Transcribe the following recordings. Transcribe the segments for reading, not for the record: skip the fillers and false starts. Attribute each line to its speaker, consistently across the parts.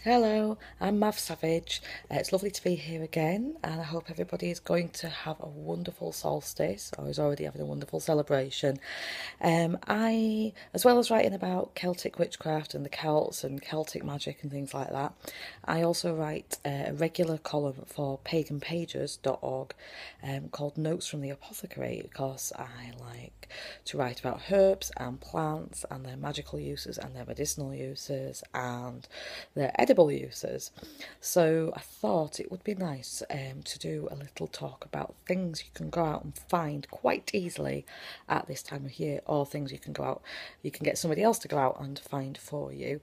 Speaker 1: Hello, I'm Mav Savage. It's lovely to be here again, and I hope everybody is going to have a wonderful solstice or is already having a wonderful celebration. As well as writing about Celtic witchcraft and the Celts and Celtic magic and things like that, I also write a regular column for paganpages.org called Notes from the Apothecary because I like to write about herbs and plants and their magical uses and their medicinal uses and their edible uses. So I thought it would be nice to do a little talk about things you can go out and find quite easily at this time of year, or things you can get somebody else to go out and find for you.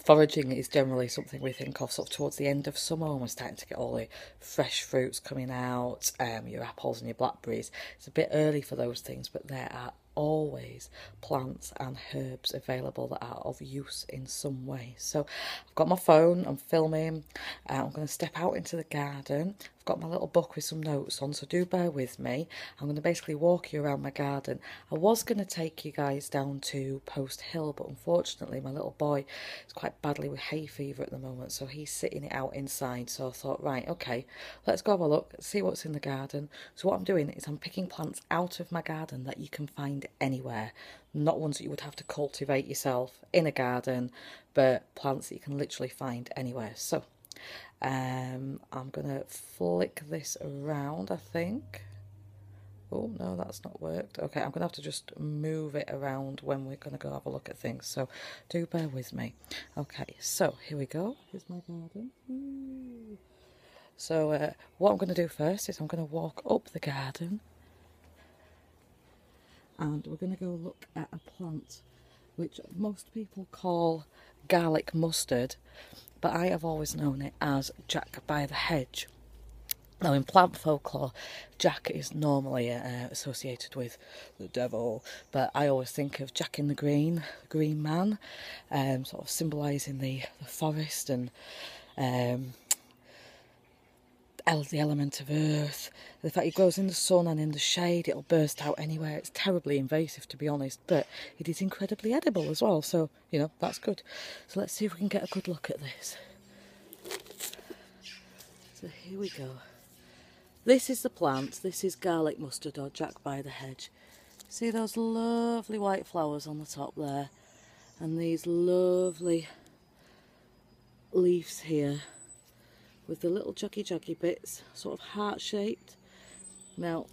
Speaker 1: Foraging is generally something we think of sort of towards the end of summer when we're starting to get all the fresh fruits coming out, your apples and your blackberries. It's a bit early for those things, but there are always plants and herbs available that are of use in some way. So I've got my phone, I'm filming, I'm going to step out into the garden. I've got my little book with some notes on, so do bear with me. I'm going to basically walk you around my garden. I was going to take you guys down to Post Hill, but unfortunately my little boy is quite badly with hay fever at the moment, so he's sitting it out inside. So I thought, right, okay, let's go have a look, see what's in the garden. So what I'm doing is I'm picking plants out of my garden that you can find anywhere, not ones that you would have to cultivate yourself in a garden, but plants that you can literally find anywhere. So I'm gonna flick this around, I think. Oh no, that's not worked. Okay, I'm gonna have to just move it around when we're gonna go have a look at things, so do bear with me. Okay, so here we go. Here's my garden. So what I'm going to do first is I'm going to walk up the garden and we're going to go look at a plant which most people call garlic mustard, but I have always known it as Jack by the hedge. Now, in plant folklore, Jack is normally associated with the devil, but I always think of Jack in the Green Man, sort of symbolising the forest and the element of earth. The fact it grows in the sun and in the shade, it'll burst out anywhere. It's terribly invasive, to be honest, but it is incredibly edible as well, so, you know, that's good. So let's see if we can get a good look at this. So here we go. This is the plant. This is garlic mustard, or Jack by the hedge. See those lovely white flowers on the top there, and these lovely leaves here with the little juggy bits, sort of heart-shaped. Now,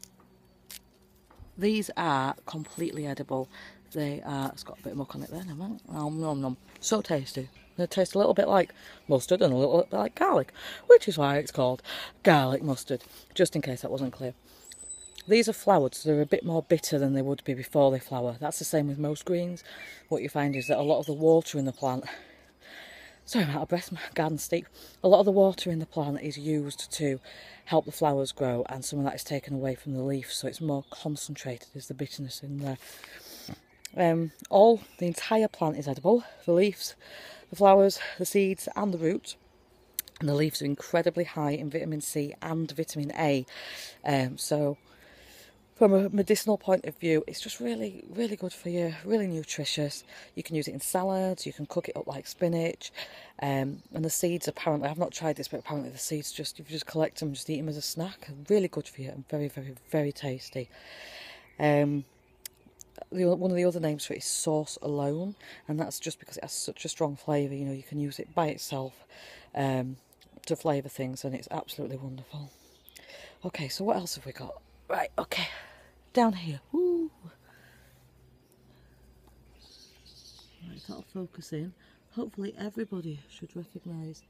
Speaker 1: these are completely edible. They are, it's got a bit of muck on it there, never mind. Nom nom nom. So tasty. They taste a little bit like mustard and a little bit like garlic, which is why it's called garlic mustard, just in case that wasn't clear. These are flowered, so they're a bit more bitter than they would be before they flower. That's the same with most greens. What you find is that a lot of the water in the plant, sorry, I'm out of breath, my garden's steep. A lot of the water in the plant is used to help the flowers grow, and some of that is taken away from the leaf, so it's more concentrated, is the bitterness in there. The entire plant is edible. The leaves, the flowers, the seeds and the roots. And the leaves are incredibly high in vitamin C and vitamin A. So from a medicinal point of view, it's just really, really good for you, really nutritious. You can use it in salads, you can cook it up like spinach. And the seeds, apparently, I've not tried this, but apparently the seeds, if you just collect them, just eat them as a snack. Really good for you and very, very, very tasty. One of the other names for it is sauce alone, and that's just because it has such a strong flavour. You know, you can use it by itself to flavour things, and it's absolutely wonderful. Okay, so what else have we got? Right, okay, down here. Woo. Right, that'll focus in. Hopefully everybody should recognise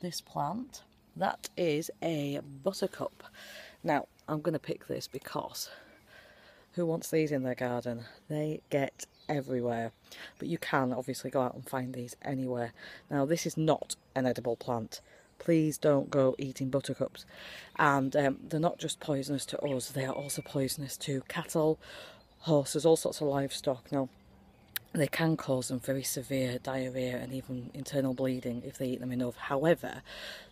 Speaker 1: this plant. That is a buttercup. Now, I'm going to pick this because who wants these in their garden? They get everywhere. But you can obviously go out and find these anywhere. Now, this is not an edible plant. Please don't go eating buttercups. And they're not just poisonous to us, they are also poisonous to cattle, horses, all sorts of livestock. Now, they can cause them very severe diarrhoea and even internal bleeding if they eat them enough. However,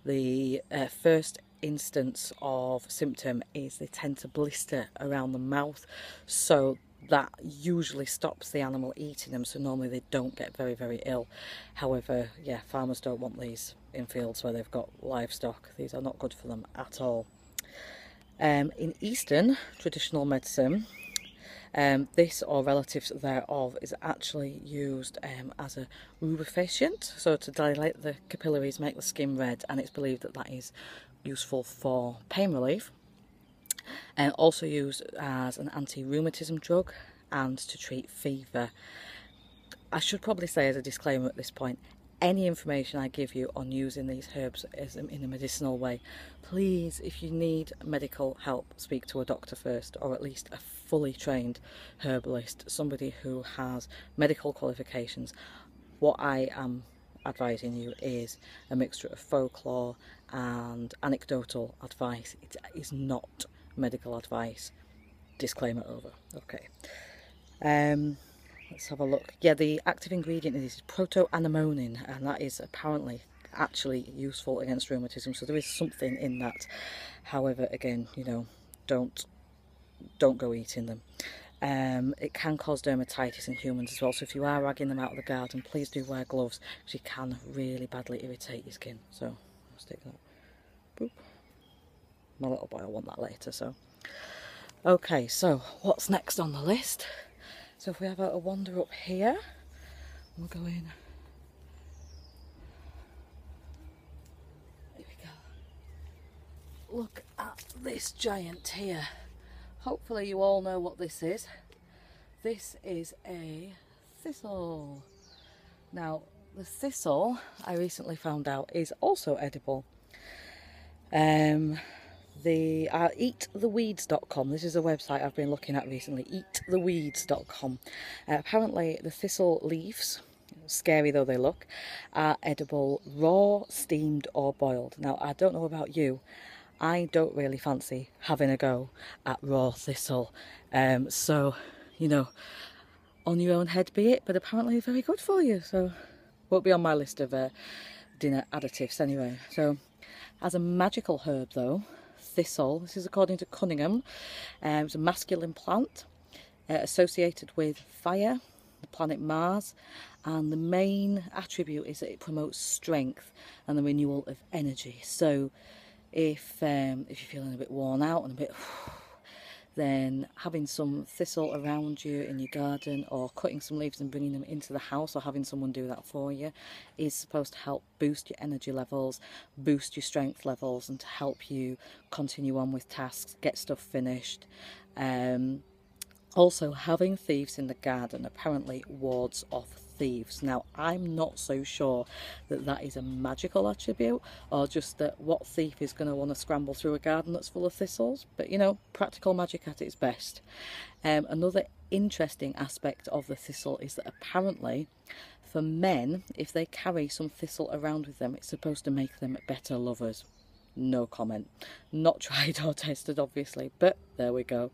Speaker 1: the first instance of symptom is they tend to blister around the mouth, so that usually stops the animal eating them, so normally they don't get very, very ill. However, yeah, farmers don't want these in fields where they've got livestock. These are not good for them at all. In Eastern traditional medicine, this or relatives thereof is actually used as a rubeficient, so to dilate the capillaries, make the skin red, and it's believed that that is useful for pain relief. And also used as an anti-rheumatism drug and to treat fever. I should probably say as a disclaimer at this point, any information I give you on using these herbs in a medicinal way, please, if you need medical help, speak to a doctor first, or at least a fully trained herbalist, somebody who has medical qualifications. What I am advising you is a mixture of folklore and anecdotal advice. It is not medical advice. Disclaimer over. Okay. Let's have a look. Yeah, the active ingredient in this is protoanemonin, and that is apparently actually useful against rheumatism, so there is something in that. However, again, you know, don't go eating them. It can cause dermatitis in humans as well, so if you are ragging them out of the garden, please do wear gloves, because you can really badly irritate your skin. So I'll stick that. Boop. My little boy will want that later. So okay, so what's next on the list? So if we have a wander up here, we'll go in. Here we go. Look at this giant here. Hopefully you all know what this is. This is a thistle. Now, the thistle, I recently found out, is also edible. Eattheweeds.com, this is a website I've been looking at recently, eattheweeds.com. Apparently the thistle leaves, scary though they look, are edible raw, steamed or boiled. Now I don't know about you, I don't really fancy having a go at raw thistle, so you know, on your own head be it, but apparently they're very good for you, so won't be on my list of dinner additives anyway. So as a magical herb though, thistle, this is according to Cunningham, it's a masculine plant associated with fire, the planet Mars, and the main attribute is that it promotes strength and the renewal of energy. So if you're feeling a bit worn out and a bit, then having some thistle around you in your garden, or cutting some leaves and bringing them into the house, or having someone do that for you, is supposed to help boost your energy levels, boost your strength levels, and to help you continue on with tasks, get stuff finished. Also, having thieves in the garden apparently wards off thieves. Now, I'm not so sure that that is a magical attribute, or just that what thief is going to want to scramble through a garden that's full of thistles, but you know, practical magic at its best. Another interesting aspect of the thistle is that apparently for men, if they carry some thistle around with them, it's supposed to make them better lovers. No comment. Not tried or tested, obviously, but there we go.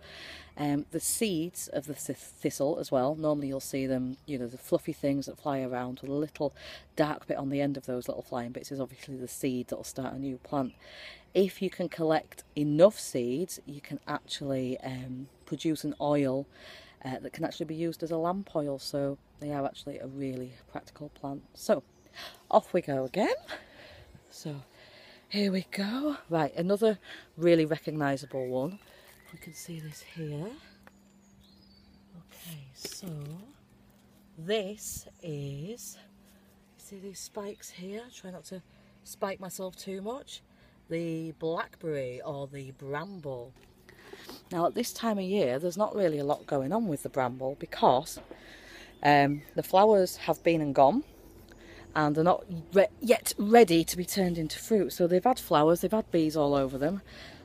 Speaker 1: The seeds of the thistle as well, normally you'll see them, you know, the fluffy things that fly around with a little dark bit on the end of those little flying bits is obviously the seed that will start a new plant. If you can collect enough seeds, you can actually produce an oil that can actually be used as a lamp oil, so they are actually a really practical plant. So off we go again. So here we go. Right, another really recognisable one. We can see this here. Okay, so this is, you see these spikes here? Try not to spike myself too much. The blackberry or the bramble. Now at this time of year there's not really a lot going on with the bramble, because the flowers have been and gone, and they're not yet ready to be turned into fruit. So they've had flowers, they've had bees all over them,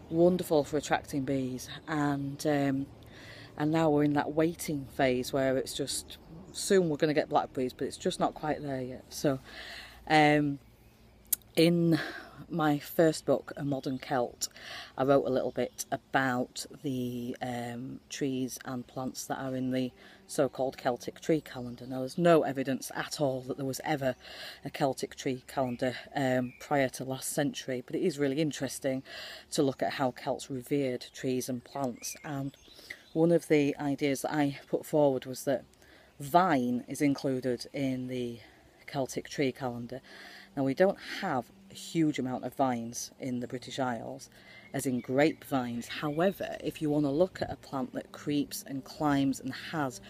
Speaker 1: wonderful for attracting bees, and now we're in that waiting phase where it's just, soon we're going to get blackberries, but it's just not quite there yet. So in my first book, A Modern Celt, I wrote a little bit about the trees and plants that are in the so-called Celtic tree calendar. Now, there's no evidence at all that there was ever a Celtic tree calendar prior to last century, but it is really interesting to look at how Celts revered trees and plants. And one of the ideas that I put forward was that vine is included in the Celtic tree calendar. Now, we don't have a huge amount of vines in the British Isles, as in grapevines. However, if you want to look at a plant that creeps and climbs and has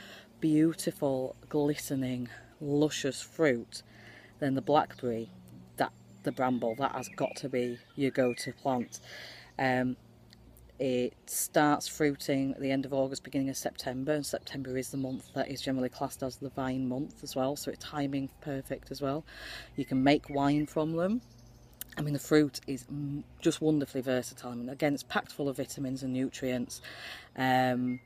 Speaker 1: beautiful, glistening, luscious fruit, then the blackberry, the bramble, that has got to be your go-to plant. It starts fruiting at the end of August, beginning of September, and September is the month that is generally classed as the vine month as well, so it's timing perfect as well. You can make wine from them. I mean, the fruit is just wonderfully versatile. I mean, again, it's packed full of vitamins and nutrients. And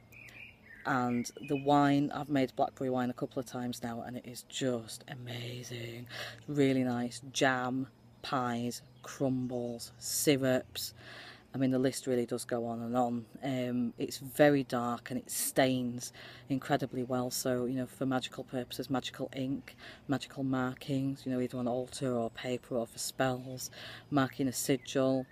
Speaker 1: the wine, I've made blackberry wine a couple of times now, and it is just amazing. Really nice. Jam, pies, crumbles, syrups. I mean, the list really does go on and on. It's very dark and it stains incredibly well. So, you know, for magical purposes, magical ink, magical markings, you know, either on altar or paper or for spells, marking a sigil.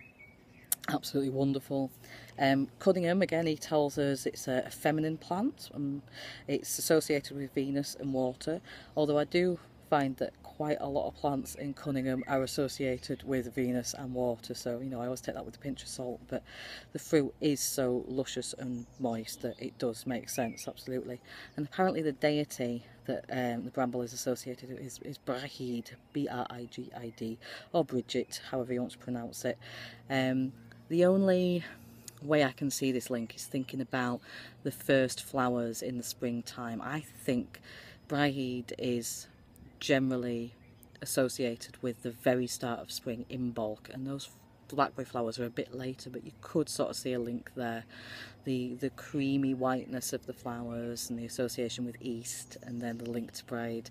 Speaker 1: Absolutely wonderful. Cunningham, again, he tells us it's a feminine plant. It's associated with Venus and water, although I do find that quite a lot of plants in Cunningham are associated with Venus and water, so, you know, I always take that with a pinch of salt, but the fruit is so luscious and moist that it does make sense, absolutely. And apparently the deity that the bramble is associated with is Brigid, B-R-I-G-I-D, or Bridget, however you want to pronounce it. The only way I can see this link is thinking about the first flowers in the springtime. I think Brigid is generally associated with the very start of spring in bulk, and those blackberry flowers are a bit later, but you could sort of see a link there. The creamy whiteness of the flowers and the association with East, and then the link to Bride.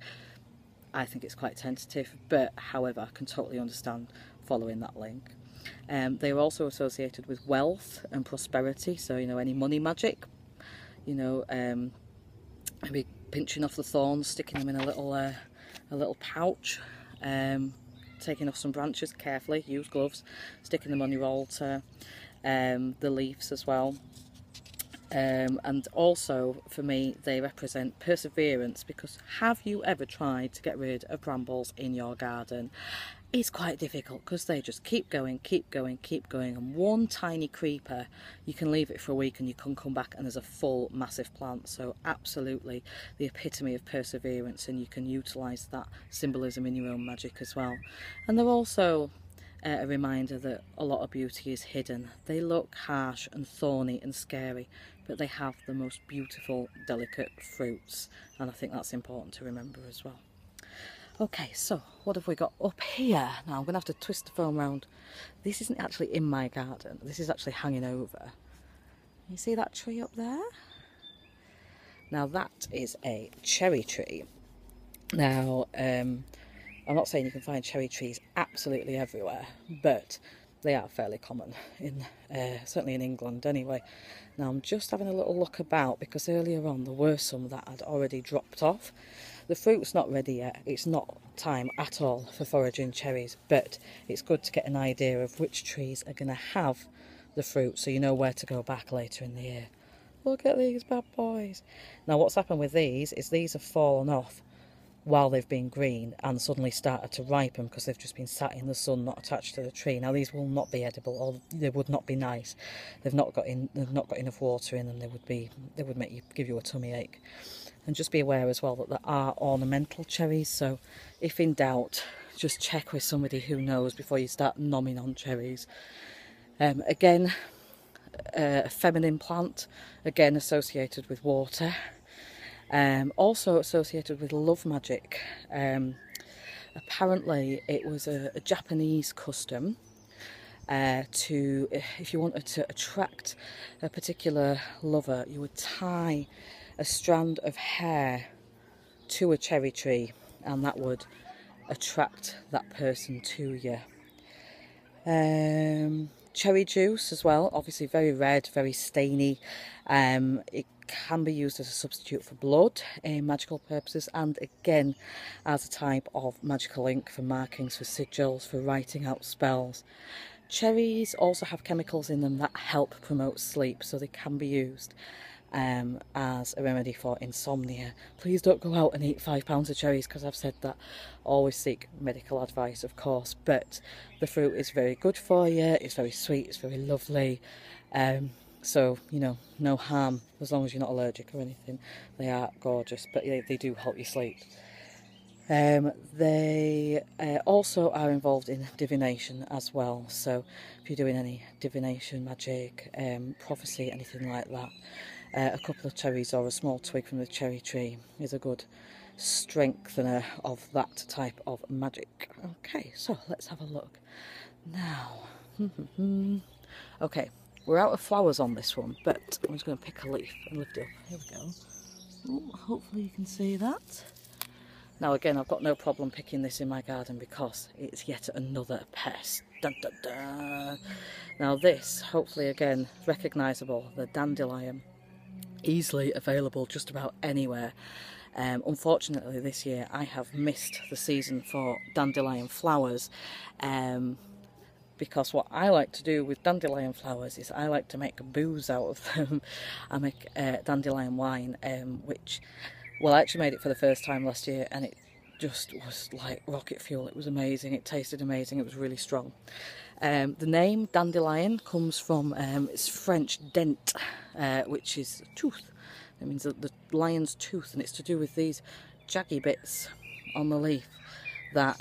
Speaker 1: I think it's quite tentative, but however, I can totally understand following that link. They are also associated with wealth and prosperity, so, you know, any money magic, you know, maybe pinching off the thorns, sticking them in a little pouch, taking off some branches carefully, use gloves, sticking them on your altar, the leaves as well. And also, for me, they represent perseverance, because have you ever tried to get rid of brambles in your garden? It's quite difficult because they just keep going, and one tiny creeper, you can leave it for a week and you can come back and there's a full massive plant. So absolutely the epitome of perseverance, and you can utilise that symbolism in your own magic as well. And they're also a reminder that a lot of beauty is hidden. They look harsh and thorny and scary, but they have the most beautiful, delicate fruits, and I think that's important to remember as well. Okay, so what have we got up here? Now I'm going to have to twist the phone round. This isn't actually in my garden, this is actually hanging over. You see that tree up there? Now that is a cherry tree. Now, I'm not saying you can find cherry trees absolutely everywhere, but they are fairly common, certainly in England anyway. Now I'm just having a little look about, because earlier on there were some that had already dropped off. The fruit's not ready yet, it's not time at all for foraging cherries, but it's good to get an idea of which trees are going to have the fruit, so you know where to go back later in the year. Look at these bad boys. Now what's happened with these is these have fallen off while they've been green and suddenly started to ripen because they've just been sat in the sun, not attached to the tree. Now these will not be edible, or they would not be nice. They've not got enough water in them. They would give you a tummy ache. And just be aware as well that there are ornamental cherries, so if in doubt, just check with somebody who knows before you start nomming on cherries. Again, a feminine plant, again associated with water. Also associated with love magic. Apparently it was a Japanese custom if you wanted to attract a particular lover, you would tie a strand of hair to a cherry tree, and that would attract that person to you. Cherry juice as well, obviously very red, very stainy. It can be used as a substitute for blood in magical purposes, and again as a type of magical ink for markings, for sigils, for writing out spells. Cherries also have chemicals in them that help promote sleep, so they can be used as a remedy for insomnia. Please don't go out and eat 5 pounds of cherries, because I've said that. Always seek medical advice, of course, but the fruit is very good for you. It's very sweet, it's very lovely, so you know, no harm as long as you're not allergic or anything. They are gorgeous, but they do help you sleep. They also are involved in divination as well, so if you're doing any divination, magic, prophecy, anything like that, a couple of cherries or a small twig from the cherry tree is a good strengthener of that type of magic. Okay, so let's have a look now. Okay, we're out of flowers on this one, but I'm just going to pick a leaf and lift it up. Here we go. Ooh, hopefully you can see that. Now again, I've got no problem picking this in my garden because it's yet another pest. Dun, dun, dun. Now this, hopefully again, recognisable, the dandelion. Easily available just about anywhere. Unfortunately this year I have missed the season for dandelion flowers, because what I like to do with dandelion flowers is I like to make booze out of them. I make dandelion wine, which, well, I actually made it for the first time last year and it just was like rocket fuel. It was amazing, it tasted amazing, it was really strong. The name dandelion comes from, it's French dent, which is tooth. It means the lion's tooth, and it's to do with these jaggy bits on the leaf that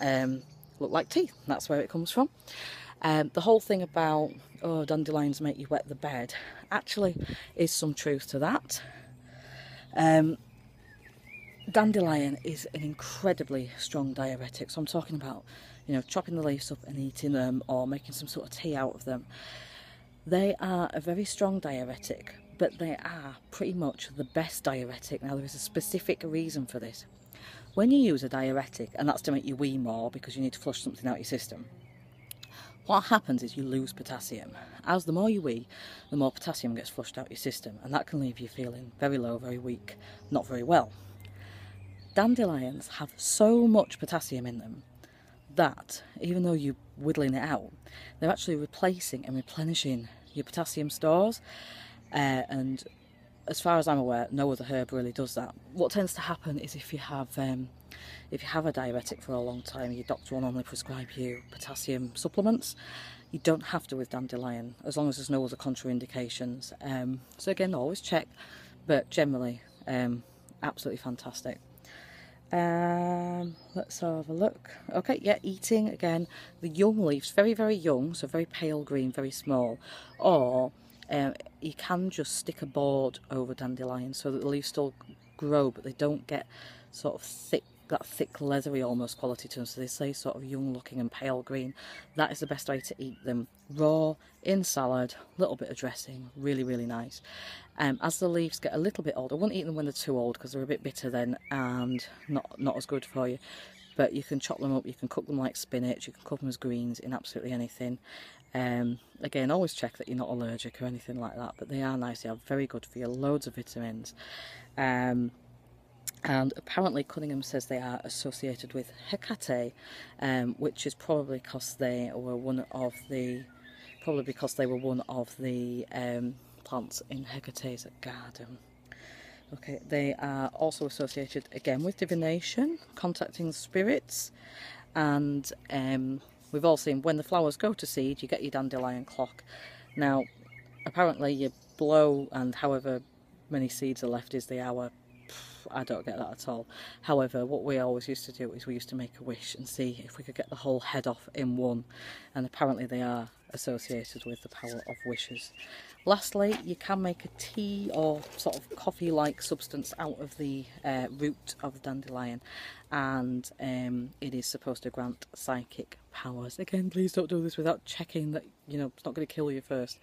Speaker 1: look like teeth. That's where it comes from. The whole thing about, oh, dandelions make you wet the bed, actually is some truth to that. Dandelion is an incredibly strong diuretic, so I'm talking about, you know, chopping the leaves up and eating them or making some sort of tea out of them. They are a very strong diuretic, but they are pretty much the best diuretic. Now there is a specific reason for this. When you use a diuretic, and that's to make you wee more because you need to flush something out your system, what happens is you lose potassium. As the more you wee, the more potassium gets flushed out your system, and that can leave you feeling very low, very weak, not very well. Dandelions have so much potassium in them that even though you're whittling it out, they're actually replacing and replenishing your potassium stores, and as far as I'm aware, no other herb really does that. What tends to happen is if you have a diuretic for a long time, your doctor will normally prescribe you potassium supplements. You don't have to with dandelion, as long as there's no other contraindications. So again, always check, but generally, absolutely fantastic. Let's have a look. Okay, yeah, eating again. The young leaves, very, very young, so very pale green, very small. Or you can just stick a board over dandelion so that the leaves still grow, but they don't get sort of thick, that thick leathery almost quality to them. So they stay sort of young looking and pale green. That is the best way to eat them. Raw, in salad, little bit of dressing, really, really nice. As the leaves get a little bit older, I wouldn't eat them when they're too old because they're a bit bitter then and not as good for you. But you can chop them up, you can cook them like spinach, you can cook them as greens in absolutely anything. Again, always check that you're not allergic or anything like that, but they are nice, they are very good for you, loads of vitamins. And apparently Cunningham says they are associated with Hecate, which is probably because they were one of the plants in Hecate's garden. Okay, they are also associated again with divination, contacting spirits, and we've all seen when the flowers go to seed, you get your dandelion clock. Now, apparently you blow, and however many seeds are left is the hour. I don't get that at all. However, what we always used to do is we used to make a wish and see if we could get the whole head off in one, and apparently they are associated with the power of wishes. Lastly, you can make a tea or sort of coffee-like substance out of the root of the dandelion, and it is supposed to grant psychic powers. Again, please don't do this without checking that, you know, it's not going to kill you first.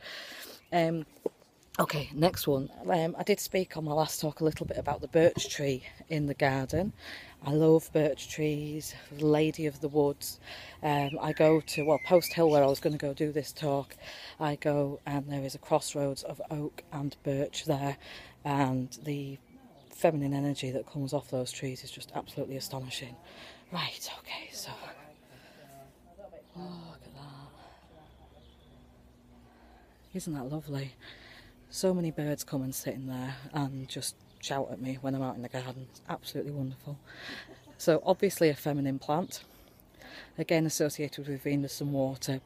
Speaker 1: Okay, next one. I did speak on my last talk a little bit about the birch tree in the garden. I love birch trees, lady of the woods. I go to, well, Post Hill, where I was going to go do this talk. I go and there is a crossroads of oak and birch there, and the feminine energy that comes off those trees is just absolutely astonishing. Right, okay, so, oh, look at that. Isn't that lovely? So many birds come and sit in there and just shout at me when I'm out in the garden. It's absolutely wonderful. So obviously a feminine plant, again associated with Venus and water.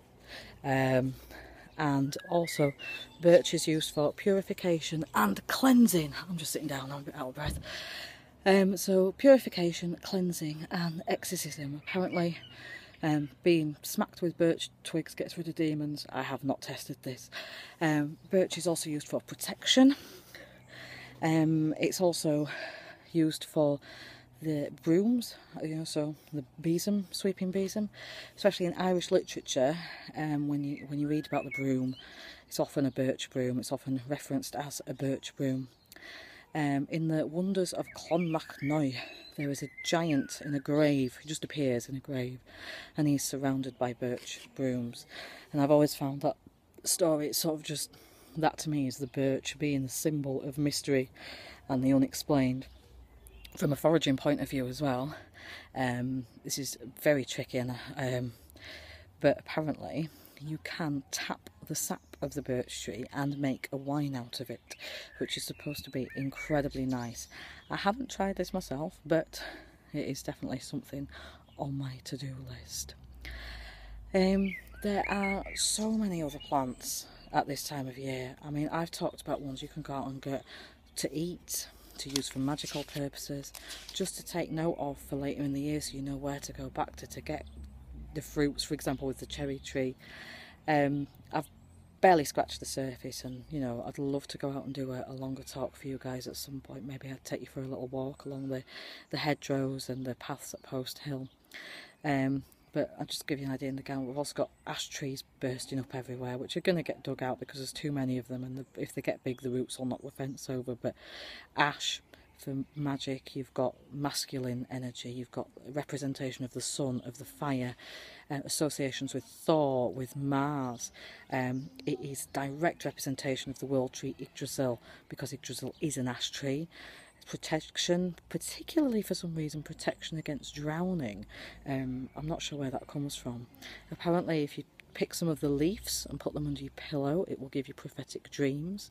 Speaker 1: And also birch is used for purification and cleansing. I'm just sitting down, I'm a bit out of breath. So purification, cleansing and exorcism. Apparently being smacked with birch twigs gets rid of demons. I have not tested this. Birch is also used for protection. It's also used for the brooms, you know, so the besom, sweeping besom, especially in Irish literature. When you read about the broom, it's often a birch broom. It's often referenced as a birch broom. In the Wonders of Clonmacnoise, there is a giant in a grave. He just appears in a grave, and he's surrounded by birch brooms. And I've always found that story, it's sort of just, that to me is the birch being the symbol of mystery and the unexplained. From a foraging point of view as well, this is very tricky, but apparently you can tap the sap of the birch tree and make a wine out of it, which is supposed to be incredibly nice. I haven't tried this myself, but it is definitely something on my to-do list. There are so many other plants at this time of year. I mean, I've talked about ones you can go out and get to eat, to use for magical purposes, just to take note of for later in the year, so you know where to go back to get the fruits. For example, with the cherry tree, I've barely scratched the surface, and you know, I'd love to go out and do a longer talk for you guys at some point. Maybe I'd take you for a little walk along the hedgerows and the paths at Post Hill. But I'll just give you an idea in the garden. We've also got ash trees bursting up everywhere, which are going to get dug out because there's too many of them, and if they get big, the roots will knock the fence over. But ash, for magic, you've got masculine energy, you've got representation of the sun, of the fire, associations with Thor, with Mars. It is direct representation of the world tree Yggdrasil, because Yggdrasil is an ash tree. Protection, particularly for some reason, protection against drowning. I'm not sure where that comes from. Apparently if you pick some of the leaves and put them under your pillow, it will give you prophetic dreams.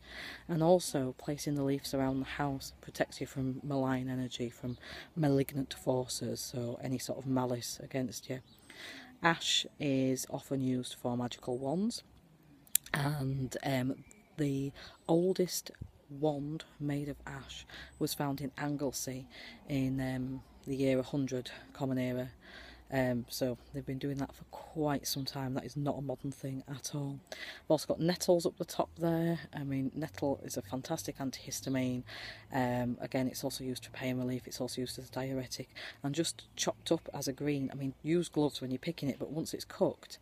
Speaker 1: And also placing the leaves around the house protects you from malign energy, from malignant forces, so any sort of malice against you. Ash is often used for magical wands, and the oldest wand made of ash was found in Anglesey in the year 100 Common Era. So they've been doing that for quite some time. That is not a modern thing at all. We've also got nettles up the top there. I mean, nettle is a fantastic antihistamine. Again, it's also used for pain relief. It's also used as a diuretic, and just chopped up as a green. I mean, use gloves when you're picking it, but once it's cooked,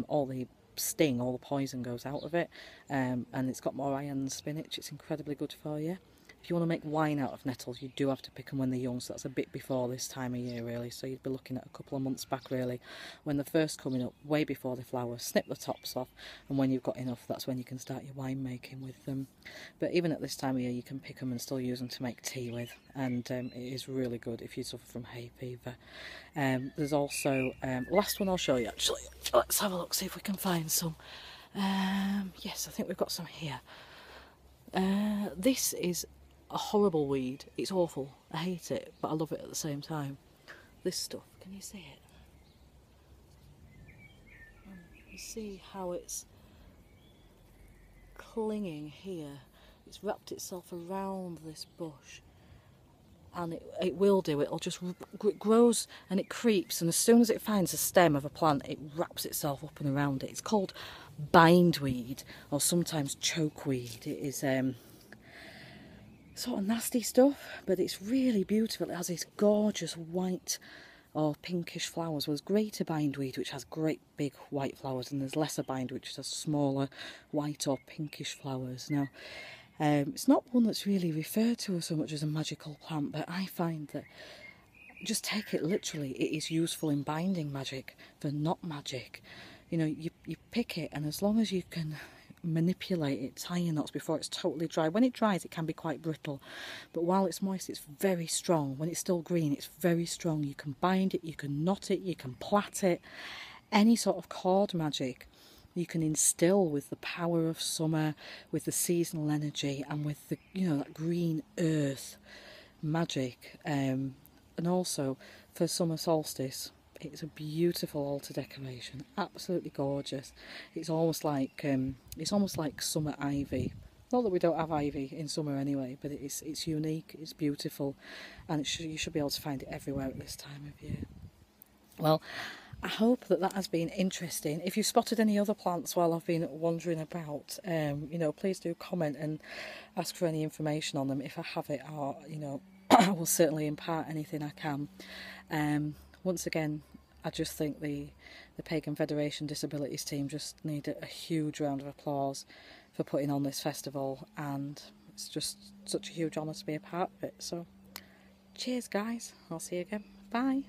Speaker 1: all the sting, all the poison goes out of it, and it's got more iron than spinach. It's incredibly good for you. If you want to make wine out of nettles, you do have to pick them when they're young, so that's a bit before this time of year really, so you'd be looking at a couple of months back really, when they're first coming up, way before they flower. Snip the tops off, and when you've got enough, that's when you can start your wine making with them. But even at this time of year, you can pick them and still use them to make tea with, and it is really good if you suffer from hay fever. There's also, last one I'll show you actually, let's have a look, see if we can find some. Yes, I think we've got some here. This is a horrible weed. It's awful. I hate it, but I love it at the same time. This stuff, can you see it? You see how it's clinging here. It's wrapped itself around this bush, and it will do. It'll just, it grows and it creeps, and as soon as it finds a stem of a plant, it wraps itself up and around it. It's called bindweed, or sometimes chokeweed. It is sort of nasty stuff, but it's really beautiful. It has these gorgeous white or pinkish flowers. Well, there's greater bindweed, which has great big white flowers, and there's lesser bindweed, which has smaller white or pinkish flowers. Now, it's not one that's really referred to so much as a magical plant, but I find that, just take it literally, it is useful in binding magic for not magic. You know, you pick it, and as long as you can manipulate it, tie your knots before it's totally dry. When it dries, it can be quite brittle, but while it's moist, it's very strong. When it's still green, it's very strong. You can bind it, you can knot it, you can plait it. Any sort of cord magic you can instill with the power of summer, with the seasonal energy, and with the, you know, that green earth magic. And also for summer solstice, it's a beautiful altar decoration, absolutely gorgeous. It's almost like summer ivy. Not that we don't have ivy in summer anyway, but it's unique, it's beautiful, and you should be able to find it everywhere at this time of year. Well, I hope that has been interesting. If you've spotted any other plants while I've been wandering about, you know, please do comment and ask for any information on them if I have it, or, you know, I will certainly impart anything I can. Once again, I just think the Pagan Federation Disabilities team just need a huge round of applause for putting on this festival, and it's just such a huge honour to be a part of it. So cheers guys, I'll see you again, bye.